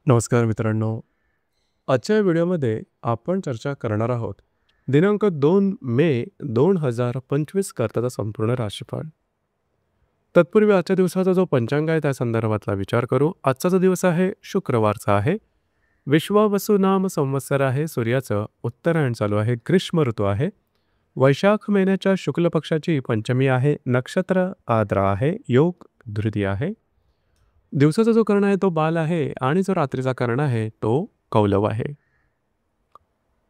नमस्कार मित्रांनो. आजच्या व्हिडिओमध्ये आपण चर्चा करणार आहोत दिनांक 2 मे 2025 करताचा संपूर्ण राशीफळ. तत्पूर्वी आजच्या दिवसाचा जो पंचांग आहे त्या संदर्भातला विचार करू. आजचा जो दिवस आहे शुक्रवारचा आहे. विश्वावसु नाम संवत्सर आहे. सूर्याचं उत्तरायण चालू आहे. ग्रीष्म ऋतू आहे. वैशाख महिन्याच्या शुक्ल पक्षाची पंचमी आहे. नक्षत्र आद्रा आहे. योग धृती आहे. दिवसाचा जो कर्ण आहे तो बाल आहे आणि जो रात्रीचा कर्ण आहे तो कौलव आहे.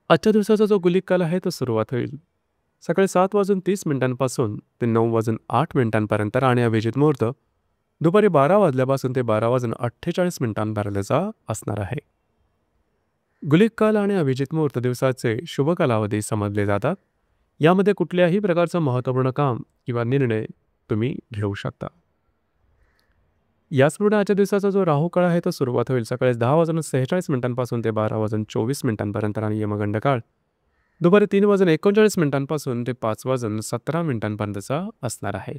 आजच्या दिवसाचा जो गुलिक काल आहे तो सुरुवात होईल सकाळी 7:30 ते 9:08 आणि अभिजित मुहूर्त दुपारी 12 वाजल्यापासून ते 12:48 असणार आहे. गुलिक काल आणि अभिजित मुहूर्त दिवसाचे शुभ कालावधी समजले जातात. यामध्ये कुठल्याही प्रकारचं महत्त्वपूर्ण काम किंवा निर्णय तुम्ही घेऊ शकता. याचप्रमाणे आजच्या दिवसाचा जो राहू काळ आहे तो सुरुवात होईल सकाळी 10:46 ते 12:24 आणि यमगंड काळ दुपारी 3:39 ते 5:17 असणार आहे.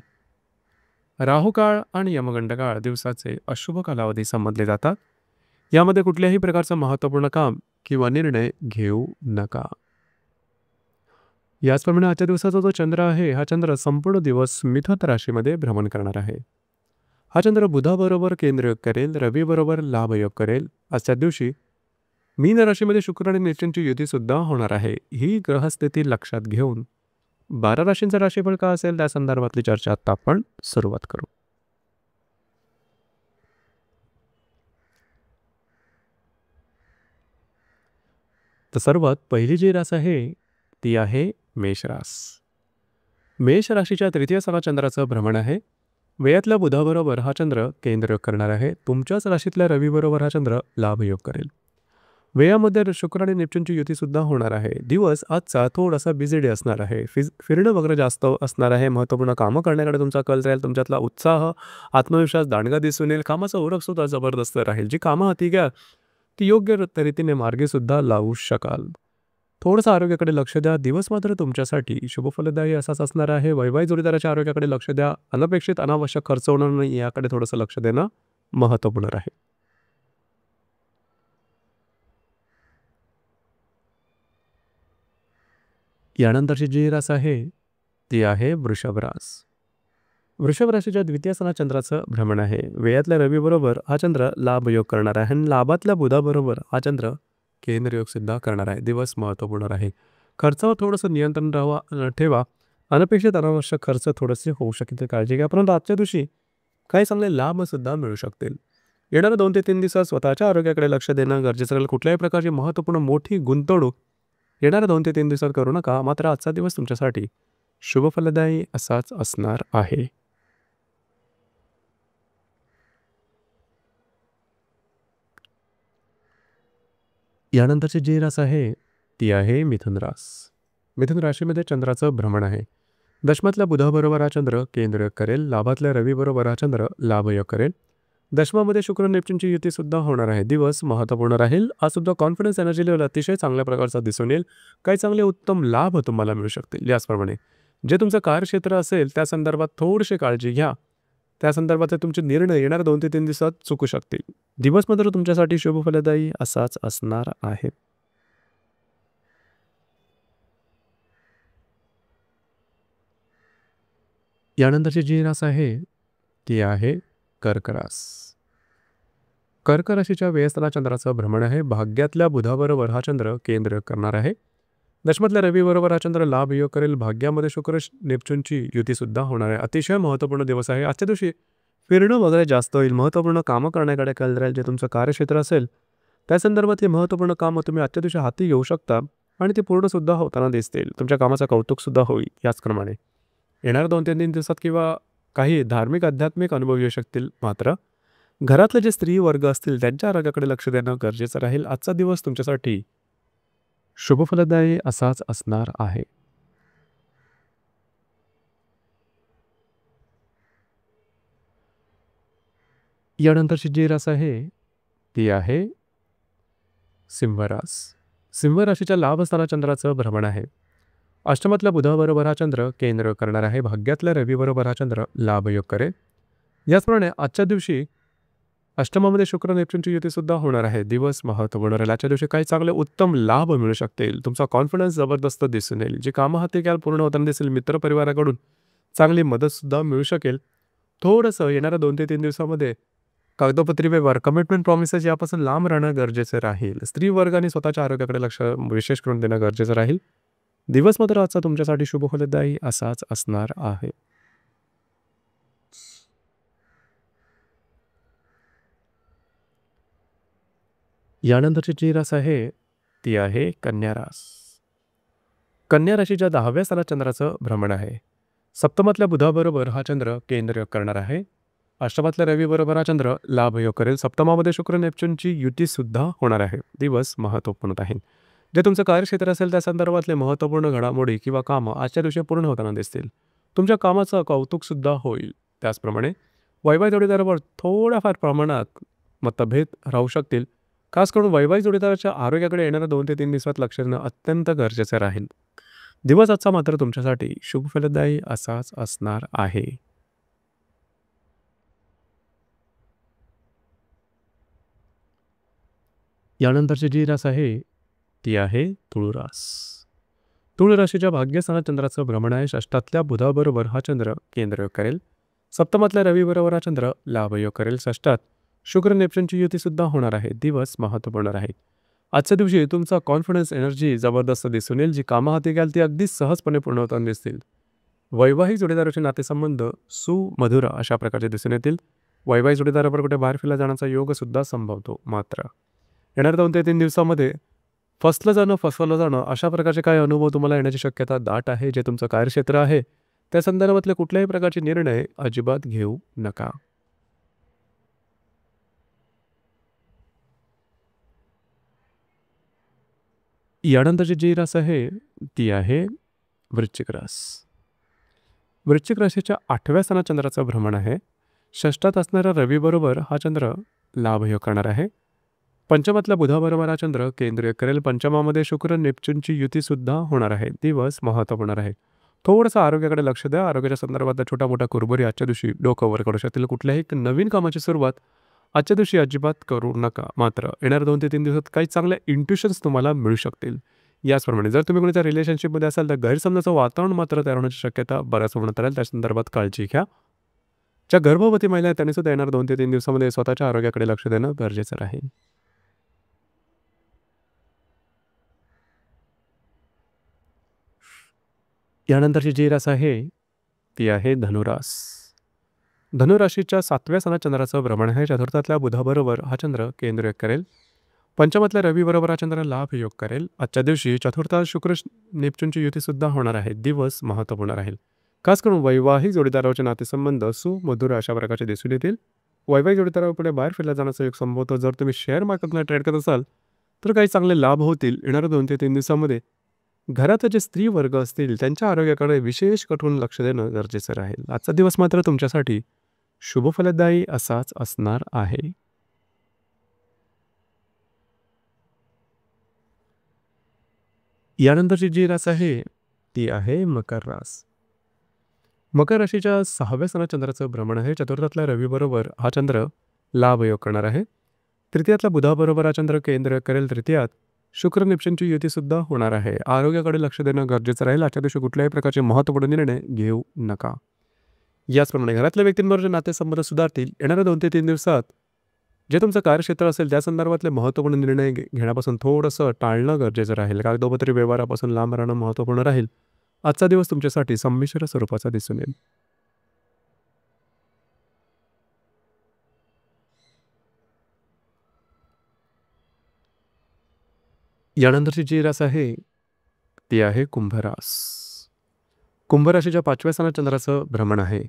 राहू काळ आणि यमगंड काळ दिवसाचे अशुभ कालावधी समजले जातात. यामध्ये कुठल्याही प्रकारचं महत्त्वपूर्ण काम किंवा निर्णय घेऊ नका. याचप्रमाणे आजच्या दिवसाचा जो चंद्र आहे हा चंद्र संपूर्ण दिवस मिथुन राशीमध्ये भ्रमण करणार आहे. हा चंद्र बुधाबरोबर केंद्रयोग करेल, रवीबरोबर लाभयोग करेल. आजच्या दिवशी मीन राशीमध्ये शुक्र आणि नेपच्यूनची युती सुद्धा होणार आहे. ही ग्रहस्थिती लक्षात घेऊन 12 राशींचा राशीफळ का असेल त्या संदर्भातली चर्चा आता आपण सुरुवात करू. तर सर्वात पहिली जी रास आहे ती आहे मेष रास. मेष राशीच्या तृतीय सणा चंद्राचं भ्रमण आहे. व्ययातल्या बुधाबरोबर हा चंद्र केंद्रयोग करणार आहे. तुमच्याच राशीतल्या रवीबरोबर हा चंद्र लाभयोग करेल. व्ययामध्ये शुक्र आणि नेपच्यूनची युती सुद्धा होणार आहे. दिवस आजचा थोडासा बिझी डे असणार आहे. फिरणं वगैरे जास्त असणार आहे. महत्त्वपूर्ण कामं करण्याकडे तुमचा कल राहील. तुमच्यातला उत्साह, आत्मविश्वास दांडगा दिसून येईल. कामाचा उरक सुद्धा जबरदस्त राहील. जी कामं हाती घ्या ती योग्य रीतीने मार्गी सुद्धा लावू शकाल. थोडंसं आरोग्याकडे लक्ष द्या. दिवस मात्र तुमच्यासाठी शुभफलदायी असाच असणार आहे. वैवाहिक जोडीदाराच्या आरोग्याकडे लक्ष द्या. अनपेक्षित अनावश्यक खर्च होणार नाही याकडे थोडंसं लक्ष देणं महत्त्वपूर्ण राहील. यानंतरची जी रास आहे ती आहे वृषभ रास. वृषभ राशीच्या द्वितीय सणा चंद्राचं भ्रमण आहे. व्ययातल्या रवीबरोबर हा चंद्र लाभयोग करणार आहे आणि लाभातल्या बुधाबरोबर हा चंद्र केंद्रयोग सुद्धा करणार आहे. दिवस महत्त्वपूर्ण राहील. खर्चावर थोडंसं नियंत्रण ठेवा. अनपेक्षित अनावश्यक खर्च थोडेसे होऊ शकते, काळजी घ्या. परंतु आजच्या दिवशी काही चांगले लाभ सुद्धा मिळू शकतील. येणाऱ्या 2 ते 3 दिवसात स्वतःच्या आरोग्याकडे लक्ष देणं गरजेचं राहील. कुठल्याही प्रकारची महत्त्वपूर्ण मोठी गुंतवणूक येणाऱ्या 2 ते 3 दिवसात करू नका. मात्र आजचा दिवस तुमच्यासाठी शुभफलदायी असाच असणार आहे. यानंतरची जी रास आहे ती आहे मिथुन रास. मिथुन राशीमध्ये चंद्राचं भ्रमण आहे. दशमातल्या बुधाबरोबर हा चंद्र केंद्रयोग करेल. लाभातल्या रवीबरोबर हा चंद्र लाभयोग करेल. दशमामध्ये शुक्र नेपच्यूनची युती सुद्धा होणार आहे. दिवस महत्त्वपूर्ण राहील. आज सुद्धा कॉन्फिडन्स एनर्जी लेवल अतिशय चांगल्या प्रकारचा दिसून येईल. काही चांगले उत्तम लाभ तुम्हाला मिळू शकतील. याचप्रमाणे जे तुमचं कार्यक्षेत्र असेल त्या संदर्भात थोडीशी काळजी घ्या. त्या संदर्भातले तुमचे निर्णय येणाऱ्या 2 ते 3 दिवसात चुकू शकतील. दिवस मात्र तुमच्यासाठी शुभफलदायी असाच असणार आहे. यानंतरची जी रास आहे ती आहे कर्क रास. कर्क राशीच्या व्ययस्थाना चंद्राचं भ्रमण आहे. भाग्यातल्या बुधाबरोबर हा चंद्र केंद्रयोग करणार आहे. दशमातल्या रवीबरोबर हा चंद्र लाभयोग करेल. भाग्यामध्ये शुक्र नेपच्यूनची युती सुद्धा होणार आहे. अतिशय महत्त्वपूर्ण दिवस आहे. आजच्या दिवशी फिरणं वगैरे जास्त होईल. महत्त्वपूर्ण कामं करण्याकडे कल राहील. जे तुमचं कार्यक्षेत्र असेल त्या संदर्भातली महत्त्वपूर्ण कामं तुम्ही आजच्या दिवशी हाती घेऊ शकता आणि ते पूर्णसुद्धा होताना दिसतील. तुमच्या कामाचं कौतुकसुद्धा होईल. याचप्रमाणे येणाऱ्या 2 ते 3 दिवसात किंवा काही धार्मिक आध्यात्मिक अनुभव येऊ शकतील. मात्र घरातले जे स्त्री वर्ग असतील त्यांच्या आरोग्याकडे लक्ष देणं गरजेचं राहील. आजचा दिवस तुमच्यासाठी शुभफलदायी असाच असणार आहे. यानंतरची जी रास आहे ती आहे सिंह रास. सिंह राशीच्या लाभस्थाना चंद्राचं भ्रमण आहे. अष्टमातल्या बुधाबरोबर हा चंद्र केंद्र करणार आहे. भाग्यातल्या रवीबरोबर हा चंद्र लाभयोग करेल. याचप्रमाणे आजच्या दिवशी अष्टमामध्ये शुक्र नेपच्यूनची युती सुद्धा होणार आहे. दिवस महत्त्वपूर्ण राहील. आजच्या दिवशी काही चांगले उत्तम लाभ मिळू शकतील. तुमचा कॉन्फिडन्स जबरदस्त दिसून येईल. जी कामं हाती घ्याल पूर्ण होताना दिसेल. मित्रपरिवाराकडून चांगली मदतसुद्धा मिळू शकेल. थोडंसं येणाऱ्या 2 ते 3 दिवसामध्ये कागदोपत्री व्यवहार, कमिटमेंट प्रॉमिसेस यापासून लांब राहणं गरजेचं राहील. स्त्री वर्ग आणि स्वतःच्या आरोग्याकडे लक्ष विशेष करून देणं गरजेचं राहील. दिवस मात्र आजचा तुमच्यासाठी शुभ फलदायी असाच असणार आहे. यानंतरची जी रास आहे ती आहे कन्या रास. कन्या राशीच्या 10व्या स्थानात चंद्राचं भ्रमण आहे. सप्तमातल्या बुधाबरोबर हा चंद्र केंद्रयोग करणार आहे. अष्टमातल्या रवीबरोबर हा चंद्र लाभयोग करेल. सप्तमामध्ये शुक्र नेपच्यूनची युती सुद्धा होणार आहे. दिवस महत्त्वपूर्ण आहे. जे तुमचं कार्यक्षेत्र असेल त्या संदर्भातले महत्त्वपूर्ण घडामोडी किंवा कामं आजच्या दिवशी पूर्ण होताना दिसतील. तुमच्या कामाचं कौतुकसुद्धा होईल. त्याचप्रमाणे वैवाहिक जोडीदारावर थोड्याफार प्रमाणात मतभेद राहू शकतील. खास करून वैवाहिक जोडीदाराच्या आरोग्याकडे येणाऱ्या 2 ते 3 दिवसात लक्ष देणं अत्यंत गरजेचं राहील. दिवस आजचा मात्र तुमच्यासाठी शुभ फलदायी असाच असणार आहे. यानंतरची जी रास आहे ती आहे तुळ रास. तुळ राशीच्या भाग्यस्थानात चंद्राचं भ्रमण आहे. षष्ठातल्या बुधाबरोबर हा चंद्र केंद्रयोग करेल. सप्तमातल्या रवीबरोबर हा चंद्र लाभयोग करेल. षष्ठात शुक्र नेपच्यूनची युती सुद्धा होणार आहे. दिवस महत्त्वपूर्ण राहील. आजच्या दिवशी तुमचा कॉन्फिडन्स एनर्जी जबरदस्त दिसून येईल. जी कामं हाती घ्याल ती अगदी सहजपणे पूर्ण होताना दिसतील. वैवाहिक जोडीदाराचे नातेसंबंध सुमधुर अशा प्रकारचे दिसून येतील. वैवाहिक जोडीदारावर कुठे बाहेर फिरला जाण्याचा योगसुद्धा संभवतो. मात्र येणाऱ्या 2 ते 3 दिवसामध्ये फसलं जाणं, फसवलं जाणं अशा प्रकारचे काही अनुभव तुम्हाला येण्याची शक्यता दाट आहे. जे तुमचं कार्यक्षेत्र आहे त्या संदर्भातले कुठल्याही प्रकारचे निर्णय अजिबात घेऊ नका. यानंतरची जी रास आहे ती आहे वृश्चिक रास. वृश्चिक राशीच्या 8व्या स्थानात चंद्राचं भ्रमण आहे. षष्ठात असणाऱ्या रवीबरोबर हा चंद्र लाभयोग करणार आहे. पंचमातल्या बुधाबरोबर हा चंद्र केंद्रीय करेल. पंचमामध्ये शुक्र नेपच्यूनची युतीसुद्धा होणार आहे. दिवस महत्त्वपूर्ण आहे. थोडंसं आरोग्याकडे लक्ष द्या. आरोग्याच्या संदर्भातल्या छोट्या मोठ्या कुरबुरी आजच्या दिवशी डोकं वर करू शकतील. कुठल्याही एक नवीन कामाची सुरुवात आजच्या दिवशी अजिबात करू नका. मात्र येणाऱ्या 2 ते 3 दिवसात काही चांगल्या इंट्युशन्स तुम्हाला मिळू शकतील. याचप्रमाणे जर तुम्ही कोणत्या रिलेशनशिपमध्ये असाल तर गैरसमजाचं वातावरण मात्र तयार होण्याची शक्यता बऱ्याच प्रमाणात राहील. त्या संदर्भात काळजी घ्या. ज्या गर्भवती महिला आहेत त्यांनी सुद्धा येणाऱ्या 2 ते 3 दिवसामध्ये स्वतःच्या आरोग्याकडे लक्ष देणं गरजेचं राहील. यानंतरची जी रास आहे ती आहे धनुरास. धनुराशीच्या 7व्या स्थानात चंद्राचं भ्रमण आहे. चतुर्थातल्या बुधाबरोबर हा चंद्र केंद्रयोग करेल. पंचमातल्या रवीबरोबर हा चंद्र लाभयोग करेल. आजच्या दिवशी चतुर्थात शुक्र नेपच्यूनची युतीसुद्धा होणार आहे. दिवस महत्त्वपूर्ण राहील. खास करून वैवाहिक जोडीदाराचे नातेसंबंध सुमधुर अशा प्रकारचे दिसून येतील. वैवाहिक जोडीदारापुढे बाहेर फिरला जाण्याचा एक संभवतो. जर तुम्ही शेअर मार्केटमध्ये ट्रेड करत असाल तर काही चांगले लाभ होतील. येणाऱ्या 2 ते 3 दिवसामध्ये घरात जे स्त्री वर्ग असतील त्यांच्या आरोग्याकडे विशेष कठोर लक्ष देणं गरजेचं राहील. आजचा दिवस मात्र तुमच्यासाठी शुभ फलदायी असाच असणार आहे. यानंतरची जी रास आहे ती आहे मकर रास. मकर राशीच्या 6व्या स्थानात चंद्राचं भ्रमण आहे. चतुर्थातल्या रवीबरोबर हा चंद्र लाभयोग करणार आहे. तृतीयातल्या बुधाबरोबर हा चंद्र केंद्र करेल. तृतीयात शुक्र नेपच्यूनची युतीसुद्धा होणार आहे. आरोग्याकडे लक्ष देणं गरजेचं राहील. आजच्या दिवशी कुठल्याही प्रकारचे महत्त्वपूर्ण निर्णय घेऊ नका. याचप्रमाणे घरातल्या व्यक्तींबरोबर नातेसंबंध सुधारतील. येणाऱ्या 2 ते 3 दिवसात जे तुमचं कार्यक्षेत्र असेल त्या संदर्भातले महत्त्वपूर्ण निर्णय घेण्यापासून थोडंसं टाळणं गरजेचं राहील. कागदोपत्री व्यवहारापासून लांब राहणं महत्त्वपूर्ण राहील. आजचा दिवस तुमच्यासाठी संमिश्र स्वरूपाचा दिसून येईल. यानंतरची जी रास आहे ती आहे कुंभरास. कुंभराशीच्या 5व्या स्थानात चंद्राचं भ्रमण आहे.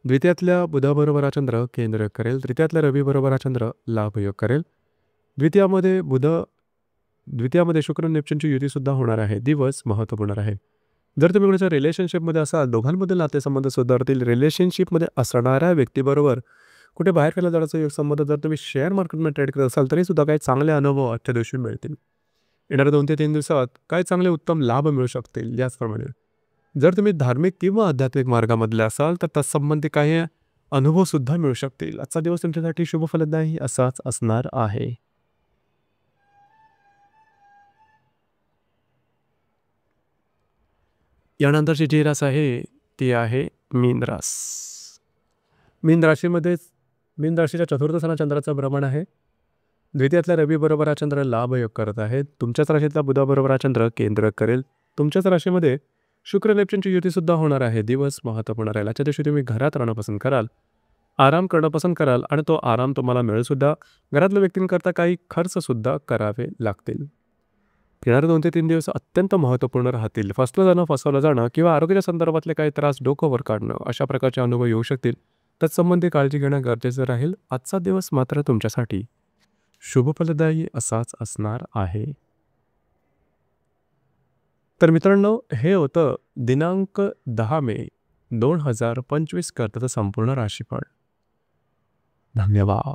द्वितीयातल्या बुधाबरोबर हा चंद्र केंद्रयोग करेल. तृतीयातल्या रवीबरोबर हा चंद्र लाभयोग करेल. द्वितीयामध्ये शुक्र नेपच्यूनची युतीसुद्धा होणार आहे. दिवस महत्त्वपूर्ण आहे. जर तुम्ही कोणाच्या रिलेशनशिपमध्ये असाल दोघांमधील नातेसंबंध सुधारतील. रिलेशनशिपमध्ये असणाऱ्या व्यक्तीबरोबर कुठे बाहेर फिरला जाण्याचा योग संबंध जर तुम्ही शेअर मार्केटमध्ये ट्रेड करत असाल तरीसुद्धा काही चांगले अनुभव आजच्या दिवशी मिळतील. येणाऱ्या 2 ते 3 दिवसात काही चांगले उत्तम लाभ मिळू शकतील. याचप्रमाणे जर तुम्ही धार्मिक किंवा आध्यात्मिक मार्गामधले असाल तर तत्संबंधी काही अनुभवसुद्धा मिळू शकतील. आजचा दिवस तुमच्यासाठी शुभफलदायी असाच असणार आहे. यानंतरची जी रास आहे ती आहे मीन रास. मीन राशीच्या चतुर्थ स्थानात चंद्राचं भ्रमण आहे. द्वितीयातल्या रवीबरोबर हा चंद्र लाभयोग करत आहे. तुमच्याच राशीतल्या बुधाबरोबर हा चंद्र केंद्र करेल. तुमच्याच राशीमध्ये शुक्र नेपच्यूनची युतीसुद्धा होणार आहे. दिवस महत्त्वपूर्ण राहील. आजच्या दिवशी तुम्ही घरात राहणं पसंत कराल, आराम करणं पसंत कराल आणि तो आराम तुम्हाला मिळेलसुद्धा. घरातल्या व्यक्तींकरता काही खर्चसुद्धा करावे लागतील. येणारे 2 ते 3 दिवस अत्यंत महत्त्वपूर्ण राहतील. फसलं जाणं, फसवलं जाणं किंवा आरोग्याच्या संदर्भातले काही त्रास डोकं वर काढणं अशा प्रकारचे अनुभव येऊ शकतील. तत्संबंधी काळजी घेणं गरजेचं राहील. आजचा दिवस मात्र तुमच्यासाठी शुभफलदायी असाच असणार आहे. तर मित्रांनो, हे होतं दिनांक 10 मे 2025 करताचं संपूर्ण राशीफळ. धन्यवाद.